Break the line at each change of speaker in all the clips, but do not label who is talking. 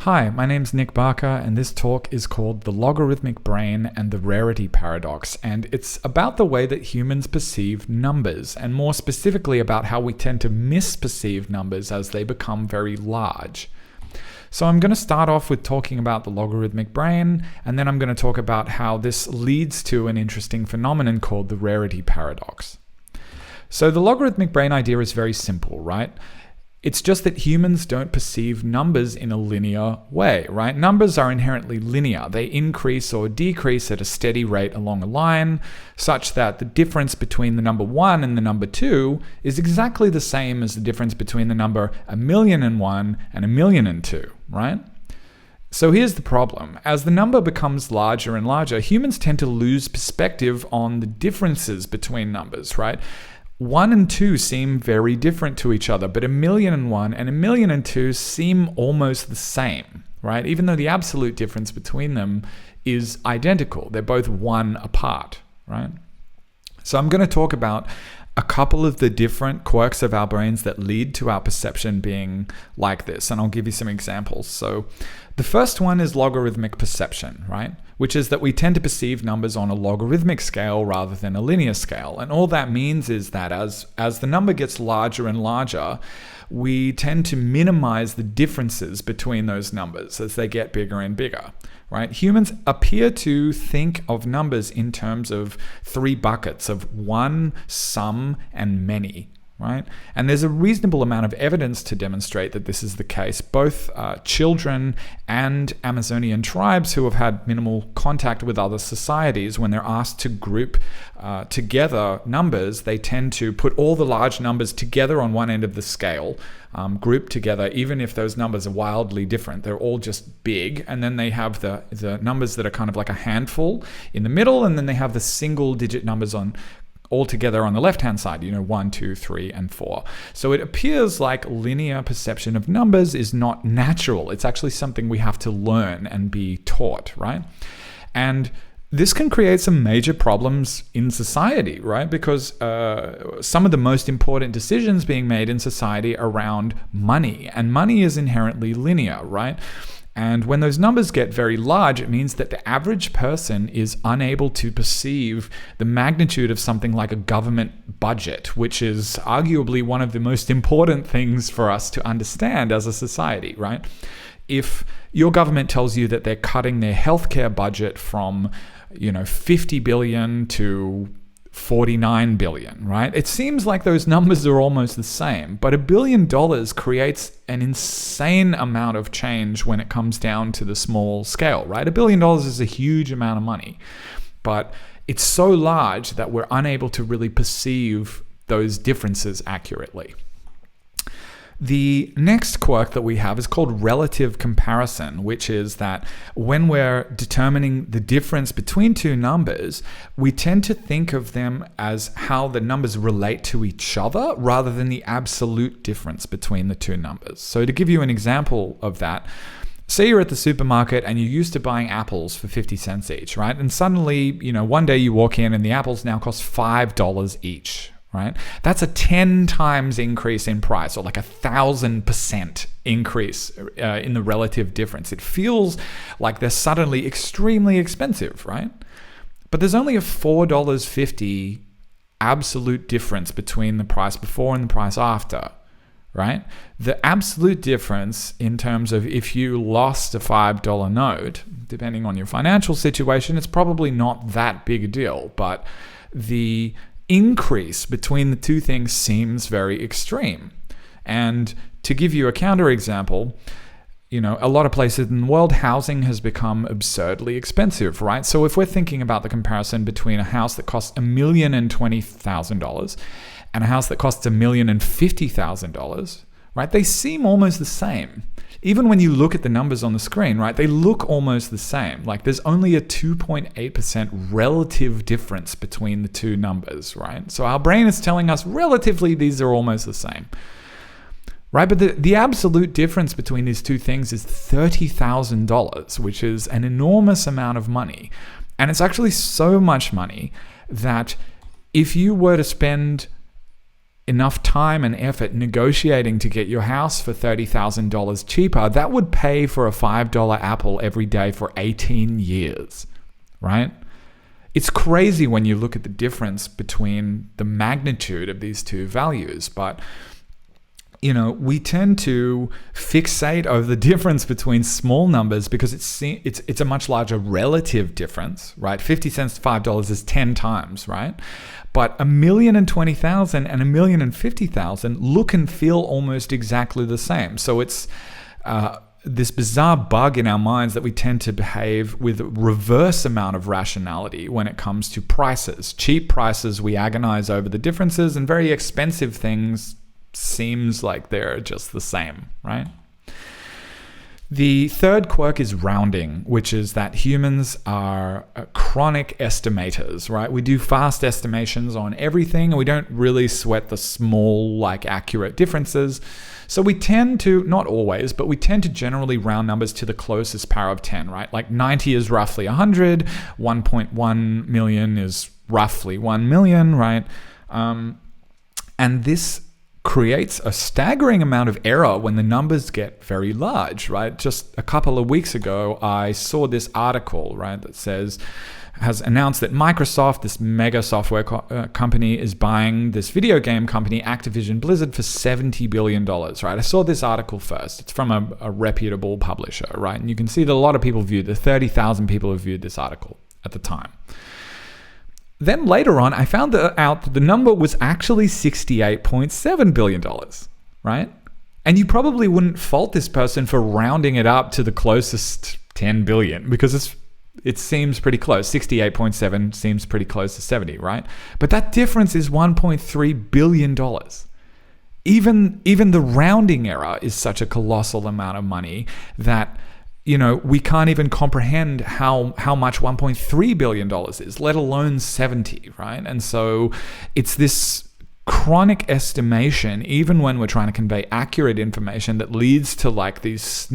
Hi, my name's Nick Barker, and this talk is called The Logarithmic Brain and the Rarity Paradox, and it's about the way that humans perceive numbers, and more specifically about how we tend to misperceive numbers as they become very large. So I'm going to start off with talking about the logarithmic brain, and then I'm going to talk about how this leads to an interesting phenomenon called the rarity paradox. So the logarithmic brain idea is very simple, right? It's just that humans don't perceive numbers in a linear way, right? Numbers are inherently linear. They increase or decrease at a steady rate along a line, such that the difference between the number 1 and the number 2 is exactly the same as the difference between the number 1,000,001 and 1,000,002, right? So here's the problem. As the number becomes larger and larger, humans tend to lose perspective on the differences between numbers, right? 1 and 2 seem very different to each other, but 1,000,001 and 1,000,002 seem almost the same, right? Even though the absolute difference between them is identical. They're both 1 apart, right? So I'm going to talk about a couple of the different quirks of our brains that lead to our perception being like this, and I'll give you some examples. So the first one is logarithmic perception, right? Which is that we tend to perceive numbers on a logarithmic scale rather than a linear scale. And all that means is that as the number gets larger and larger, we tend to minimize the differences between those numbers as they get bigger and bigger, right? Humans appear to think of numbers in terms of 3 buckets of one, some, and many, right? And there's a reasonable amount of evidence to demonstrate that this is the case. Both children and Amazonian tribes who have had minimal contact with other societies, when they're asked to group together numbers, they tend to put all the large numbers together on one end of the scale, grouped together, even if those numbers are wildly different. They're all just big, and then they have the numbers that are kind of like a handful in the middle, and then they have the single-digit numbers all together on the left-hand side, 1, 2, 3, and 4. So it appears like linear perception of numbers is not natural. It's actually something we have to learn and be taught, right? And this can create some major problems in society, right? Because some of the most important decisions being made in society around money, and money is inherently linear, right? And when those numbers get very large, it means that the average person is unable to perceive the magnitude of something like a government budget, which is arguably one of the most important things for us to understand as a society, right? If your government tells you that they're cutting their healthcare budget from, 50 billion to 49 billion, right? It seems like those numbers are almost the same, but $1 billion creates an insane amount of change when it comes down to the small scale, right? $1 billion is a huge amount of money, but it's so large that we're unable to really perceive those differences accurately. The next quirk that we have is called relative comparison, which is that when we're determining the difference between two numbers, we tend to think of them as how the numbers relate to each other rather than the absolute difference between the two numbers. So to give you an example of that, say you're at the supermarket and you're used to buying apples for 50 cents each, right? And suddenly, one day you walk in and the apples now cost $5 each. Right? That's a 10 times increase in price, or like 1,000% increase in the relative difference. It feels like they're suddenly extremely expensive, right? But there's only a $4.50 absolute difference between the price before and the price after, right? The absolute difference in terms of if you lost a $5 note, depending on your financial situation, it's probably not that big a deal, but the increase between the two things seems very extreme. And to give you a counterexample, a lot of places in the world, housing has become absurdly expensive, right? So if we're thinking about the comparison between a house that costs $1,020,000 and a house that costs $1,050,000, right? They seem almost the same. Even when you look at the numbers on the screen, right, they look almost the same. Like there's only a 2.8% relative difference between the two numbers, right? So our brain is telling us relatively these are almost the same, right? But the absolute difference between these two things is $30,000, which is an enormous amount of money. And it's actually so much money that if you were to spend enough time and effort negotiating to get your house for $30,000 cheaper, that would pay for a $5 apple every day for 18 years, right? It's crazy when you look at the difference between the magnitude of these two values, but we tend to fixate over the difference between small numbers because it's a much larger relative difference, right? 50 cents to $5 is 10 times, right? But 1,020,000 and 1,050,000 look and feel almost exactly the same. So it's this bizarre bug in our minds that we tend to behave with a reverse amount of rationality when it comes to prices. Cheap prices, we agonize over the differences, and very expensive things seems like they're just the same, right? The third quirk is rounding, which is that humans are chronic estimators, right? We do fast estimations on everything, and we don't really sweat the small, accurate differences. So we tend to, not always, but we tend to generally round numbers to the closest power of 10, right? 90 is roughly 100, 1.1 million is roughly 1 million, right? And this creates a staggering amount of error when the numbers get very large, right? Just a couple of weeks ago, I saw this article, right, that has announced that Microsoft, this mega software company, is buying this video game company, Activision Blizzard, for $70 billion, right? I saw this article first. It's from a reputable publisher, right? And you can see that a lot of people 30,000 people have viewed this article at the time. Then later on, I found out that the number was actually $68.7 billion, right? And you probably wouldn't fault this person for rounding it up to the closest 10 billion because it seems pretty close. 68.7 seems pretty close to 70, right? But that difference is $1.3 billion. Even the rounding error is such a colossal amount of money that we can't even comprehend how much $1.3 billion is, let alone 70, right? And so it's this chronic estimation, even when we're trying to convey accurate information, that leads to this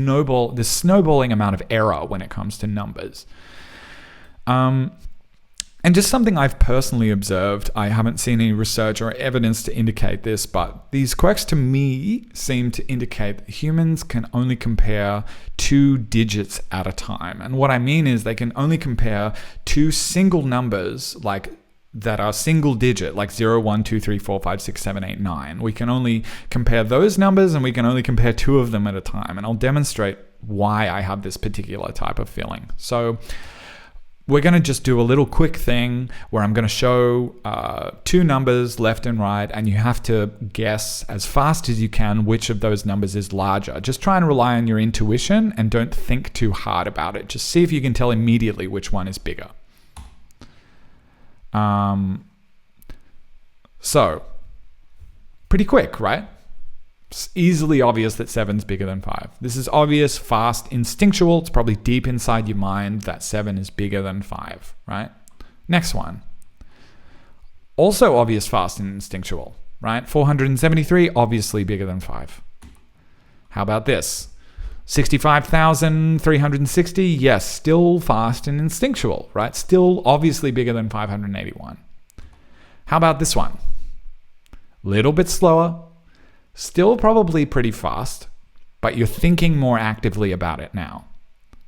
snowballing amount of error when it comes to numbers. And just something I've personally observed, I haven't seen any research or evidence to indicate this, but these quirks to me seem to indicate that humans can only compare 2 digits at a time. And what I mean is they can only compare 2 single numbers that are single digit, 0, 1, 2, 3, 4, 5, 6, 7, 8, 9. We can only compare those numbers, and we can only compare 2 of them at a time. And I'll demonstrate why I have this particular type of feeling. So we're going to just do a little quick thing where I'm going to show 2 numbers left and right, and you have to guess as fast as you can which of those numbers is larger. Just try and rely on your intuition and don't think too hard about it. Just see if you can tell immediately which one is bigger. So, pretty quick, right? It's easily obvious that 7's bigger than 5. This is obvious, fast, instinctual. It's probably deep inside your mind that 7 is bigger than 5, right? Next one. Also obvious, fast, and instinctual, right? 473, obviously bigger than 5. How about this? 65,360, yes, still fast and instinctual, right? Still obviously bigger than 581. How about this one? Little bit slower. Still probably pretty fast, but you're thinking more actively about it now,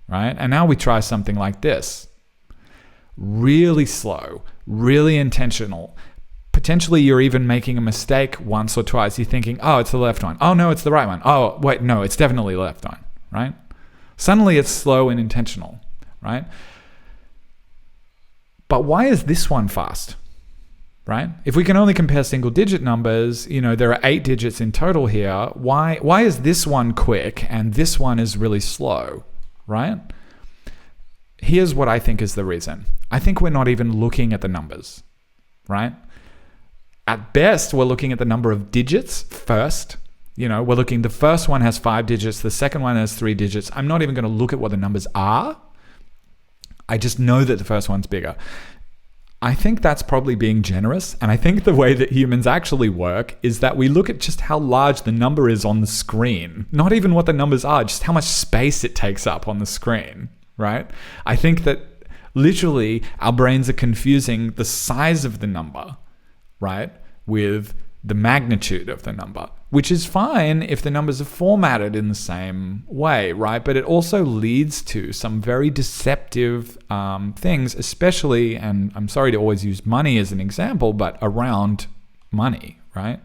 right? And now we try something like this. Really slow, really intentional. Potentially you're even making a mistake once or twice. You're thinking, oh, it's the left one. Oh, no, it's the right one. Oh, wait, no, it's definitely the left one, right? Suddenly it's slow and intentional, right? But why is this one fast? Right? If we can only compare single digit numbers, there are 8 digits in total here. Why is this one quick and this one is really slow, right? Here's what I think is the reason. I think we're not even looking at the numbers, right? At best, we're looking at the number of digits first. The first one has 5 digits, the second one has 3 digits. I'm not even going to look at what the numbers are. I just know that the first one's bigger. I think that's probably being generous, and I think the way that humans actually work is that we look at just how large the number is on the screen, not even what the numbers are, just how much space it takes up on the screen, right? I think that literally our brains are confusing the size of the number, right, with the magnitude of the number, which is fine if the numbers are formatted in the same way, right? But it also leads to some very deceptive things, especially, and I'm sorry to always use money as an example, but around money, right?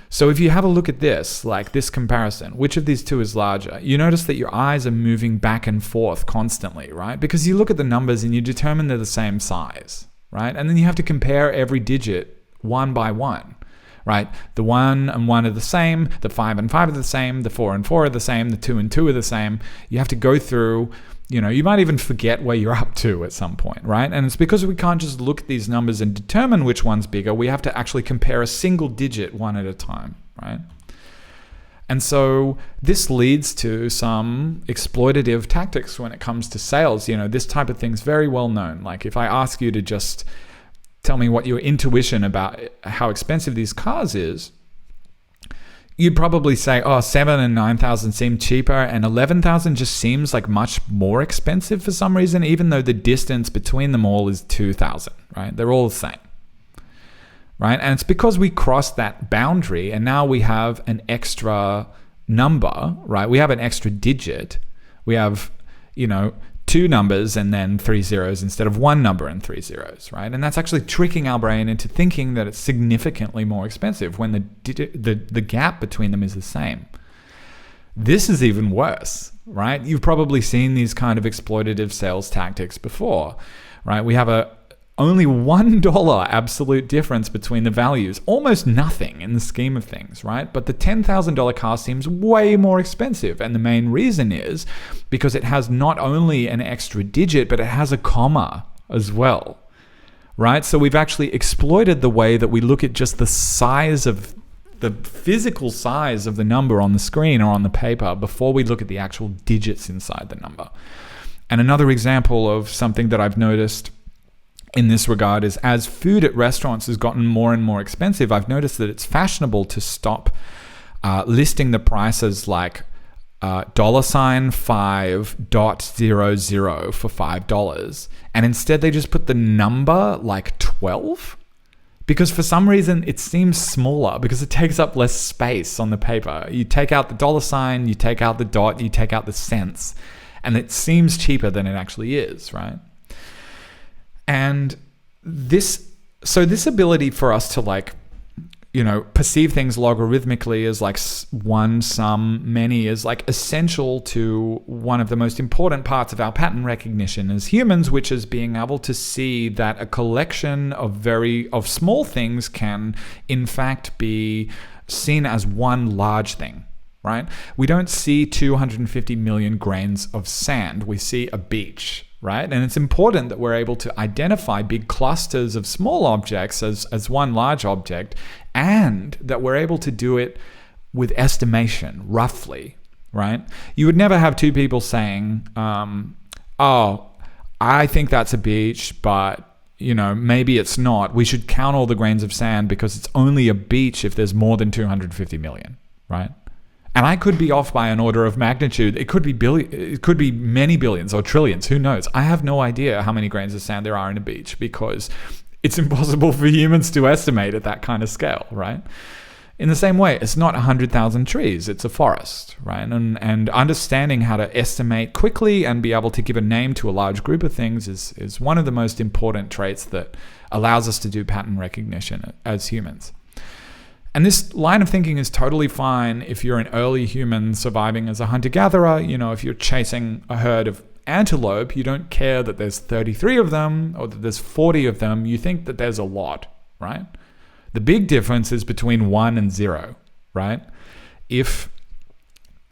So if you have a look at this, like this comparison, which of these two is larger? You notice that your eyes are moving back and forth constantly, right? Because you look at the numbers and you determine they're the same size, right? And then you have to compare every digit one by one, right? The 1 and 1 are the same, the 5 and 5 are the same, the 4 and 4 are the same, the 2 and 2 are the same. You have to go through, you might even forget where you're up to at some point, right? And it's because we can't just look at these numbers and determine which one's bigger. We have to actually compare a single digit one at a time, right? And so this leads to some exploitative tactics when it comes to sales. This type of thing's very well known. Like if I ask you to just tell me what your intuition about how expensive these cars is, you'd probably say, 7 and 9,000 seem cheaper and 11,000 just seems like much more expensive for some reason, even though the distance between them all is 2,000, right? They're all the same, right? And it's because we crossed that boundary and now we have an extra number, right? We have an extra digit. We have, 2 numbers and then 3 zeros instead of 1 number and 3 zeros, right? And that's actually tricking our brain into thinking that it's significantly more expensive when the gap between them is the same. This is even worse, right? You've probably seen these kind of exploitative sales tactics before, right? We have only $1 absolute difference between the values, almost nothing in the scheme of things, right? But the $10,000 car seems way more expensive. And the main reason is because it has not only an extra digit, but it has a comma as well, right? So we've actually exploited the way that we look at just the size of the physical size of the number on the screen or on the paper before we look at the actual digits inside the number. And another example of something that I've noticed in this regard is as food at restaurants has gotten more and more expensive, I've noticed that it's fashionable to stop listing the prices like $5.00 for $5, and instead they just put the number like 12, because for some reason it seems smaller because it takes up less space on the paper. You take out the $, you take out the dot, you take out the cents, and it seems cheaper than it actually is, right? And this ability for us to perceive things logarithmically as like one, some, many is like essential to one of the most important parts of our pattern recognition as humans, which is being able to see that a collection of small things can in fact be seen as one large thing, right? We don't see 250 million grains of sand. We see a beach, right? And it's important that we're able to identify big clusters of small objects as one large object, and that we're able to do it with estimation, roughly, right? You would never have two people saying, I think that's a beach, but maybe it's not. We should count all the grains of sand because it's only a beach if there's more than 250 million, right? And I could be off by an order of magnitude. It could be it could be many billions or trillions. Who knows? I have no idea how many grains of sand there are in a beach because it's impossible for humans to estimate at that kind of scale, right? In the same way, it's not 100,000 trees. It's a forest, right? And understanding how to estimate quickly and be able to give a name to a large group of things is one of the most important traits that allows us to do pattern recognition as humans. And this line of thinking is totally fine if you're an early human surviving as a hunter-gatherer. If you're chasing a herd of antelope, you don't care that there's 33 of them or that there's 40 of them. You think that there's a lot, right? The big difference is between 1 and 0, right? If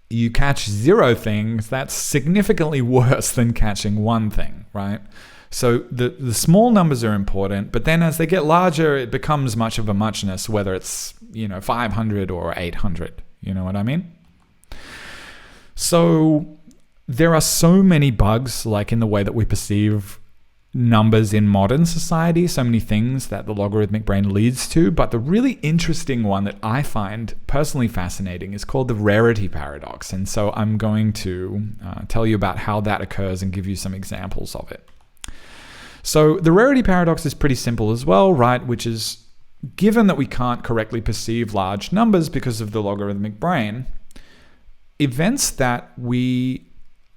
you catch 0 things, that's significantly worse than catching 1 thing, right? So the small numbers are important, but then as they get larger, it becomes much of a muchness, whether it's 500 or 800. You know what I mean? So there are so many bugs, like in the way that we perceive numbers in modern society, so many things that the logarithmic brain leads to. But the really interesting one that I find personally fascinating is called the Rarity paradox. And so I'm going to tell you about how that occurs and give you some examples of it. So the Rarity paradox is pretty simple as well, right? Which is, given that we can't correctly perceive large numbers because of the logarithmic brain, events that we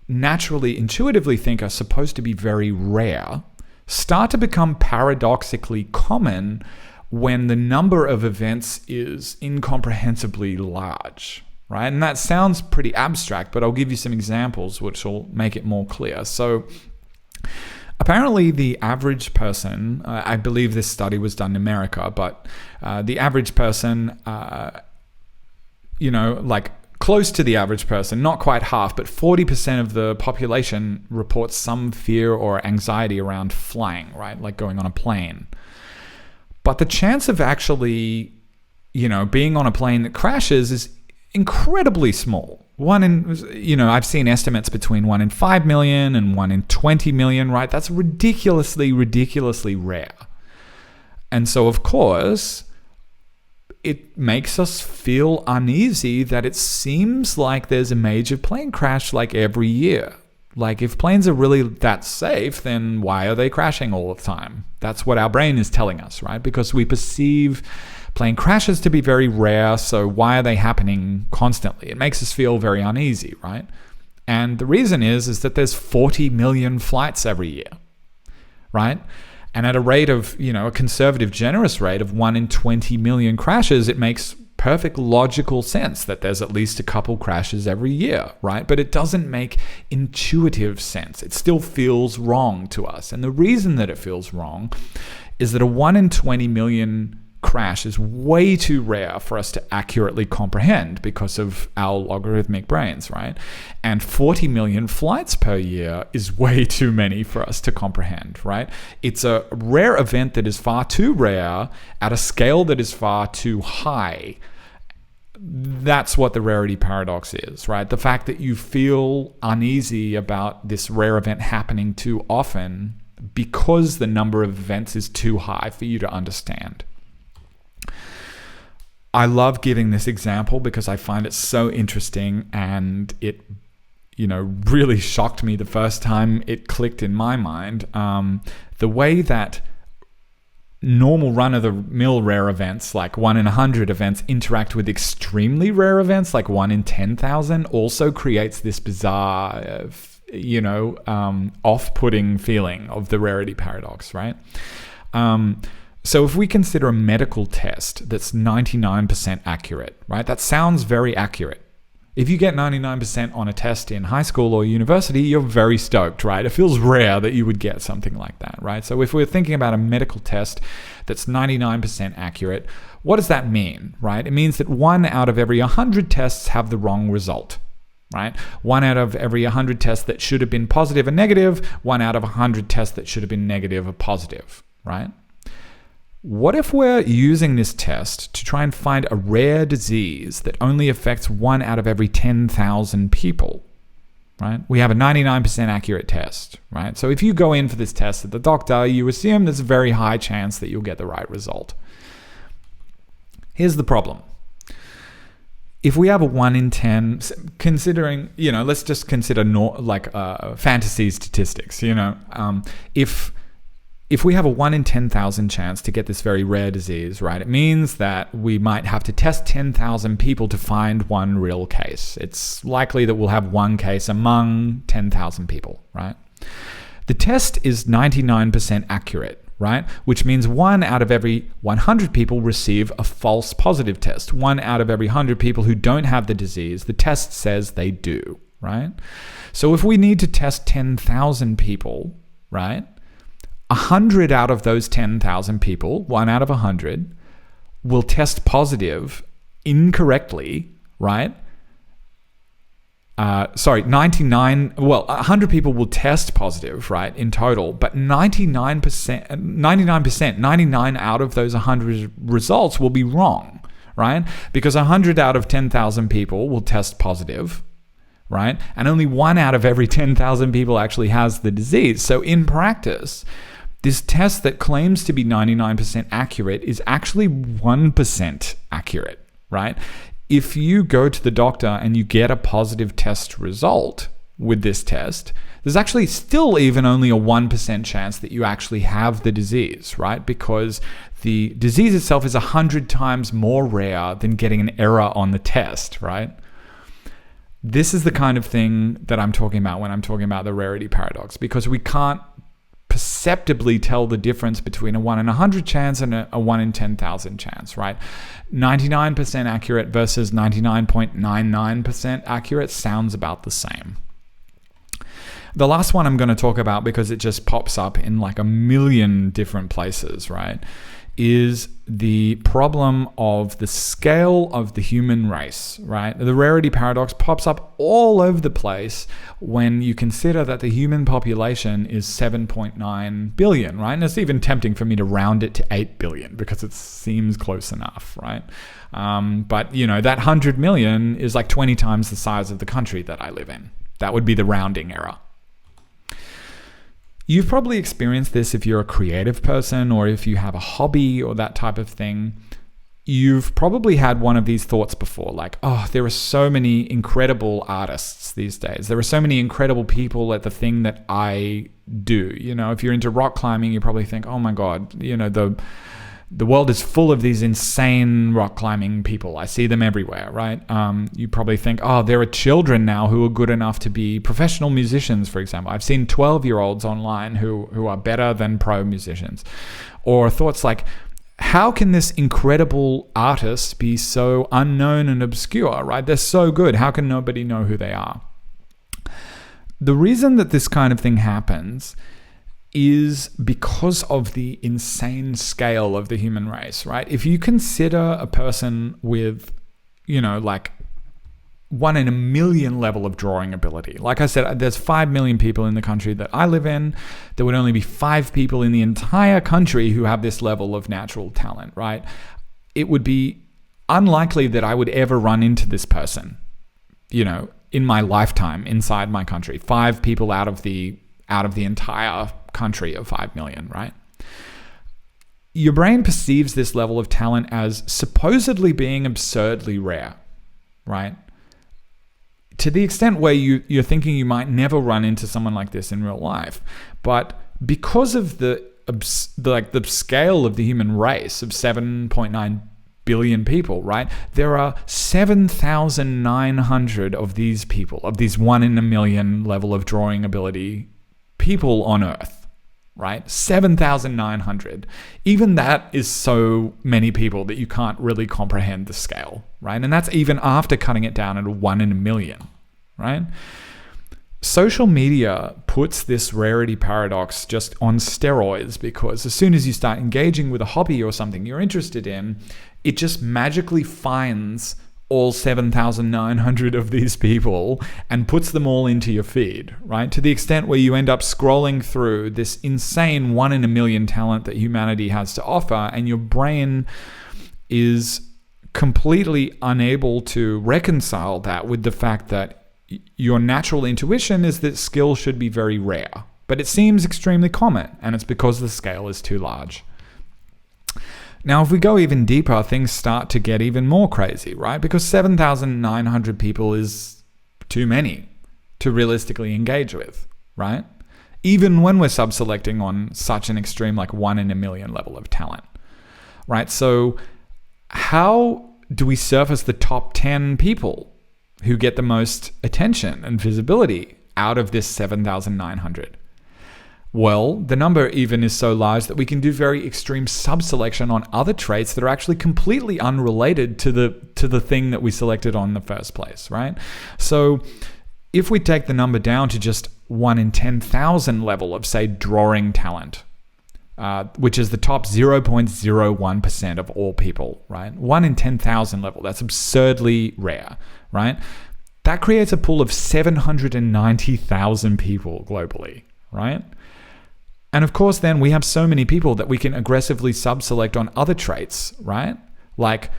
naturally, intuitively think are supposed to be very rare start to become paradoxically common when the number of events is incomprehensibly large, right? And that sounds pretty abstract, but I'll give you some examples which will make it more clear. So apparently the average person, I believe this study was done in America, but the average person, like close to the average person, not quite half, but 40% of the population reports some fear or anxiety around flying, right? Like going on a plane. But the chance of actually, being on a plane that crashes is incredibly small. I've seen estimates between 1 in 5 million and 1 in 20 million, right? That's ridiculously rare. And so, of course, it makes us feel uneasy that it seems like there's a major plane crash like every year. Like if planes are really that safe, then why are they crashing all the time? That's what our brain is telling us, right? Because we perceive plane crashes to be very rare, so why are they happening constantly? It makes us feel very uneasy, right? And the reason is that there's 40 million flights every year, right? And at a rate of, a conservative, generous rate of 1 in 20 million crashes, it makes perfect logical sense that there's at least a couple crashes every year, right? But it doesn't make intuitive sense. It still feels wrong to us. And the reason that it feels wrong is that a 1 in 20 million crash is way too rare for us to accurately comprehend because of our logarithmic brains, right? And 40 million flights per year is way too many for us to comprehend, right? It's a rare event that is far too rare at a scale that is far too high. That's what the rarity paradox is, right? The fact that you feel uneasy about this rare event happening too often because the number of events is too high for you to understand. I love giving this example because I find it so interesting, and it, really shocked me the first time it clicked in my mind. The way that normal run-of-the-mill rare events, like 1 in 100 events, interact with extremely rare events, like 1 in 10,000, also creates this bizarre, off-putting feeling of the rarity paradox, right? So if we consider a medical test that's 99% accurate, right? That sounds very accurate. If you get 99% on a test in high school or university, you're very stoked, right? It feels rare that you would get something like that, right? So if we're thinking about a medical test that's 99% accurate, what does that mean, right? It means that 1 out of every 100 tests have the wrong result, right? 1 out of every 100 tests that should have been positive are negative, 1 out of 100 tests that should have been negative are positive, right? What if we're using this test to try and find a rare disease that only affects 1 out of every 10,000 people, right? We have a 99% accurate test, right? So if you go in for this test at the doctor, you assume there's a very high chance that you'll get the right result. Here's the problem. If we have a 1 in 10, considering, let's just consider fantasy statistics, If we have a 1 in 10,000 chance to get this very rare disease, right, it means that we might have to test 10,000 people to find one real case. It's likely that we'll have one case among 10,000 people, right? The test is 99% accurate, right? Which means 1 out of every 100 people receive a false positive test. 1 out of every 100 people who don't have the disease, the test says they do, right? So if we need to test 10,000 people, right, 100 out of those 10,000 people, 1 out of 100, will test positive incorrectly, right? 100 people will test positive, right, in total, but 99 out of those 100 results will be wrong, right? Because 100 out of 10,000 people will test positive, right? And only 1 out of every 10,000 people actually has the disease. So in practice, this test that claims to be 99% accurate is actually 1% accurate, right? If you go to the doctor and you get a positive test result, with this test, there's actually still even only a 1% chance that you actually have the disease, right? Because the disease itself is 100 times more rare than getting an error on the test, right? This is the kind of thing that I'm talking about when I'm talking about the rarity paradox, because we can't perceptibly tell the difference between a 1 in 100 chance and a 1 in 10,000 chance, right? 99% accurate versus 99.99% accurate sounds about the same. The last one I'm going to talk about, because it just pops up in like a million different places, right, is the problem of the scale of the human race, right? The rarity paradox pops up all over the place when you consider that the human population is 7.9 billion, right? And it's even tempting for me to round it to 8 billion because it seems close enough, right? But, that 100 million is like 20 times the size of the country that I live in. That would be the rounding error. You've probably experienced this if you're a creative person or if you have a hobby or that type of thing. You've probably had one of these thoughts before, like, oh, there are so many incredible artists these days. There are so many incredible people at the thing that I do. If you're into rock climbing, you probably think, oh my God, the world is full of these insane rock climbing people. I see them everywhere, right? You probably think, oh, there are children now who are good enough to be professional musicians, for example. I've seen 12-year-olds online who are better than pro musicians. Or thoughts like, how can this incredible artist be so unknown and obscure, right? They're so good. How can nobody know who they are? The reason that this kind of thing happens is because of the insane scale of the human race, right? If you consider a person with, like 1 in a million level of drawing ability. Like I said, there's 5 million people in the country that I live in. There would only be 5 people in the entire country who have this level of natural talent, right? It would be unlikely that I would ever run into this person, in my lifetime inside my country. 5 people out of the entire country of 5 million, right? Your brain perceives this level of talent as supposedly being absurdly rare, right? To the extent where you're thinking you might never run into someone like this in real life. But because of the scale of the human race of 7.9 billion people, right? There are 7,900 of these people, of these 1 in a million level of drawing ability people on Earth, right? 7,900. Even that is so many people that you can't really comprehend the scale, right? And that's even after cutting it down at a 1 in a million, right? Social media puts this rarity paradox just on steroids, because as soon as you start engaging with a hobby or something you're interested in, it just magically finds all 7,900 of these people and puts them all into your feed, right? To the extent where you end up scrolling through this insane 1 in a million talent that humanity has to offer, and your brain is completely unable to reconcile that with the fact that your natural intuition is that skill should be very rare, but it seems extremely common, and it's because the scale is too large. Now, if we go even deeper, things start to get even more crazy, right? Because 7,900 people is too many to realistically engage with, right? Even when we're sub-selecting on such an extreme, like 1 in a million level of talent, right? So how do we surface the top 10 people who get the most attention and visibility out of this 7,900? Well, the number even is so large that we can do very extreme sub-selection on other traits that are actually completely unrelated to the thing that we selected on in the first place, right? So if we take the number down to just 1 in 10,000 level of, say, drawing talent, which is the top 0.01% of all people, right? 1 in 10,000 level, that's absurdly rare, right? That creates a pool of 790,000 people globally, right? And of course, then we have so many people that we can aggressively sub-select on other traits, right? Like,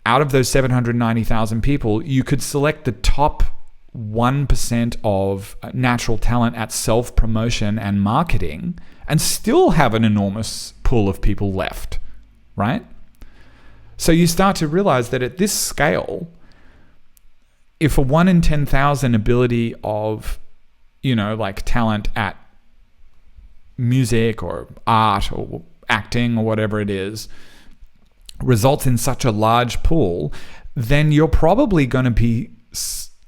out of those 790,000 people, you could select the top 1% of natural talent at self-promotion and marketing and still have an enormous pool of people left, right? So you start to realize that at this scale, if a 1 in 10,000 ability of, like talent at music or art or acting or whatever it is results in such a large pool, then you're probably going to be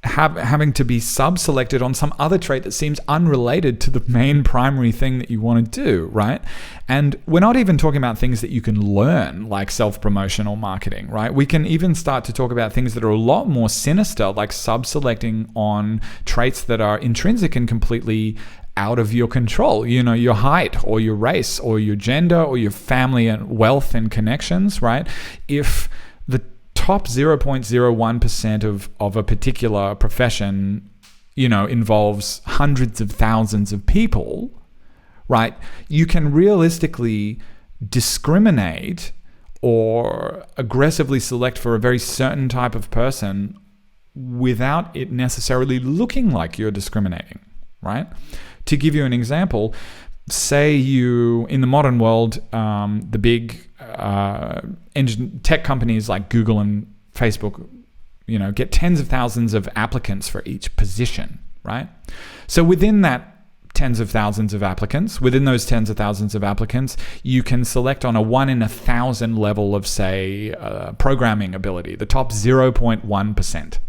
having to be sub-selected on some other trait that seems unrelated to the main primary thing that you want to do, right? And we're not even talking about things that you can learn, like self-promotion or marketing, right? We can even start to talk about things that are a lot more sinister, like sub-selecting on traits that are intrinsic and completely out of your control, your height or your race or your gender or your family and wealth and connections, right? If the top 0.01% of a particular profession, involves hundreds of thousands of people, right? You can realistically discriminate or aggressively select for a very certain type of person without it necessarily looking like you're discriminating, right? To give you an example, say you, in the modern world, the big tech companies like Google and Facebook, get tens of thousands of applicants for each position, right? So within that tens of thousands of applicants, within those tens of thousands of applicants, you can select on a 1 in 1,000 level of, say, programming ability, the top 0.1%.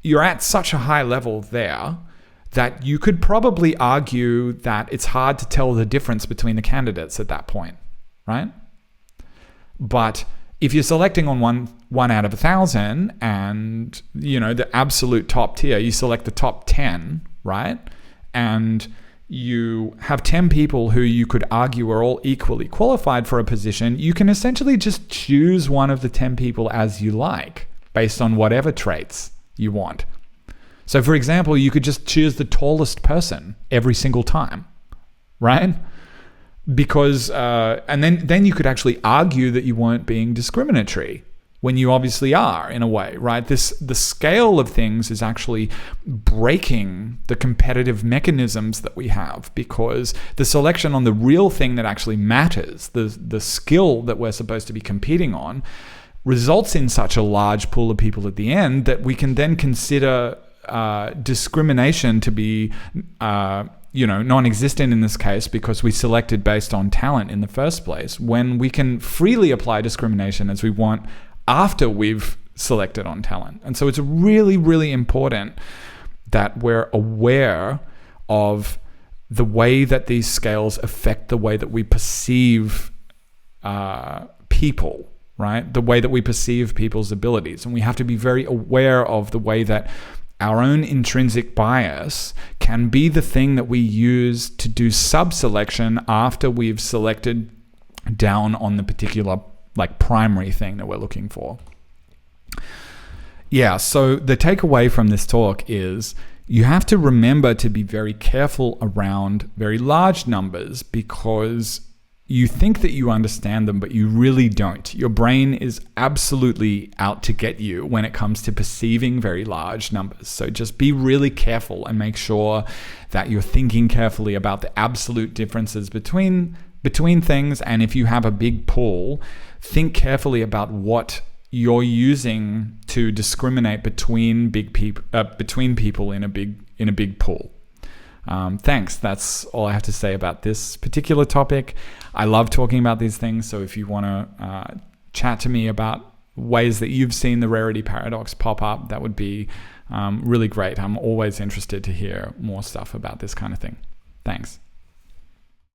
You're at such a high level there that you could probably argue that it's hard to tell the difference between the candidates at that point, right? But if you're selecting on one out of 1,000 and, the absolute top tier, you select the top 10, right? And you have 10 people who you could argue are all equally qualified for a position, you can essentially just choose one of the 10 people as you like, based on whatever traits you want. So for example, you could just choose the tallest person every single time, right? Because, and then you could actually argue that you weren't being discriminatory when you obviously are, in a way, right? The scale of things is actually breaking the competitive mechanisms that we have, because the selection on the real thing that actually matters, the skill that we're supposed to be competing on, results in such a large pool of people at the end that we can then consider discrimination to be, non-existent in this case because we selected based on talent in the first place, when we can freely apply discrimination as we want after we've selected on talent. And so it's really, really important that we're aware of the way that these scales affect the way that we perceive people, right? The way that we perceive people's abilities. And we have to be very aware of the way that our own intrinsic bias can be the thing that we use to do sub-selection after we've selected down on the particular primary thing that we're looking for. Yeah, so the takeaway from this talk is you have to remember to be very careful around very large numbers, because you think that you understand them, but you really don't. Your brain is absolutely out to get you when it comes to perceiving very large numbers. So just be really careful and make sure that you're thinking carefully about the absolute differences between things. And if you have a big pool, think carefully about what you're using to discriminate between people in a big pool. Thanks. That's all I have to say about this particular topic. I love talking about these things. So if you want to chat to me about ways that you've seen the rarity paradox pop up, that would be really great. I'm always interested to hear more stuff about this kind of thing. Thanks.